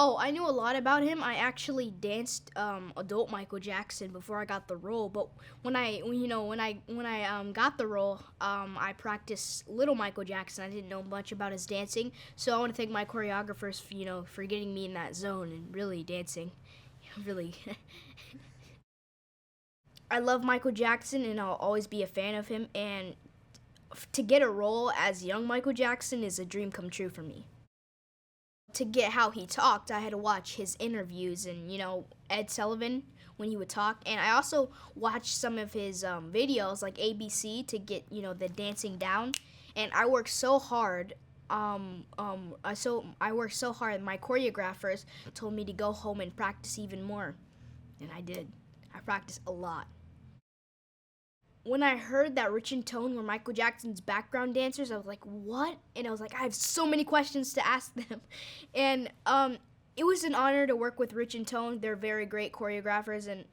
Oh, I knew a lot about him. I actually danced adult Michael Jackson before I got the role. But when I got the role, I practiced little Michael Jackson. I didn't know much about his dancing, so I want to thank my choreographers, for getting me in that zone and really dancing. Really, I love Michael Jackson, and I'll always be a fan of him. And to get a role as young Michael Jackson is a dream come true for me. To get how he talked, I had to watch his interviews and, Ed Sullivan when he would talk. And I also watched some of his videos, like ABC, to get, the dancing down. And I worked so hard. I worked so hard. My choreographers told me to go home and practice even more. And I did. I practiced a lot. When I heard that Rich and Tone were Michael Jackson's background dancers, I was like, what? And I was like, I have so many questions to ask them. And it was an honor to work with Rich and Tone. They're very great choreographers, and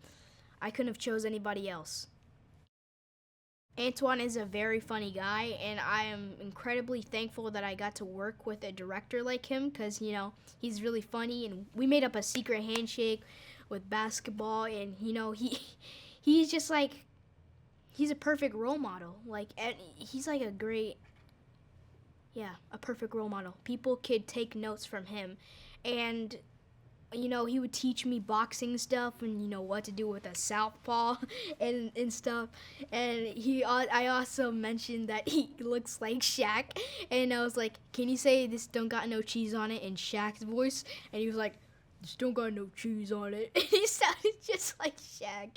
I couldn't have chose anybody else. Antoine is a very funny guy, and I am incredibly thankful that I got to work with a director like him because, he's really funny, and we made up a secret handshake with basketball, and, he's just like, he's a perfect role model. And he's like a perfect role model. People could take notes from him. And, he would teach me boxing stuff and, what to do with a southpaw and stuff. And I also mentioned that he looks like Shaq. And I was like, can you say this don't got no cheese on it in Shaq's voice? And he was like, this don't got no cheese on it. And he sounded just like Shaq.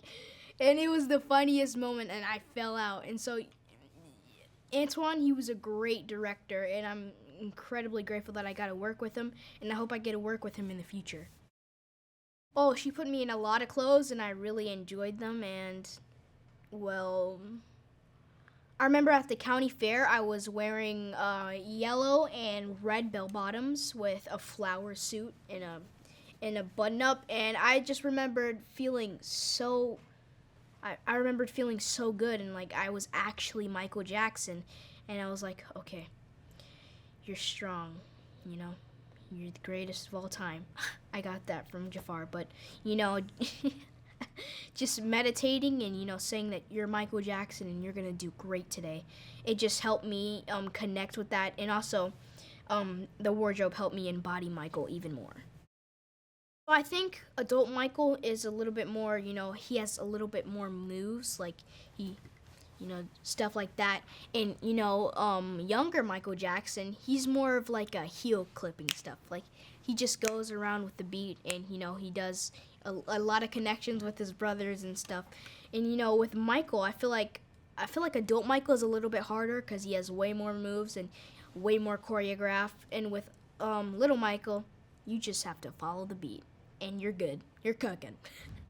And it was the funniest moment, and I fell out. And so, Antoine, he was a great director, and I'm incredibly grateful that I got to work with him, and I hope I get to work with him in the future. Oh, she put me in a lot of clothes, and I really enjoyed them, and, well, I remember at the county fair, I was wearing yellow and red bell-bottoms with a flower suit and a button-up, and I just remembered feeling so... I remembered feeling so good, and like I was actually Michael Jackson, and I was like, okay, you're strong, you're the greatest of all time. I got that from Jafar, but just meditating and saying that you're Michael Jackson and you're gonna do great today, it just helped me connect with that, and also the wardrobe helped me embody Michael even more. I think adult Michael is a little bit more, he has a little bit more moves, like he, stuff like that. And, younger Michael Jackson, he's more of like a heel clipping stuff. Like he just goes around with the beat and, he does a lot of connections with his brothers and stuff. And, with Michael, I feel like adult Michael is a little bit harder because he has way more moves and way more choreographed. And with little Michael, you just have to follow the beat. And you're good. You're cooking.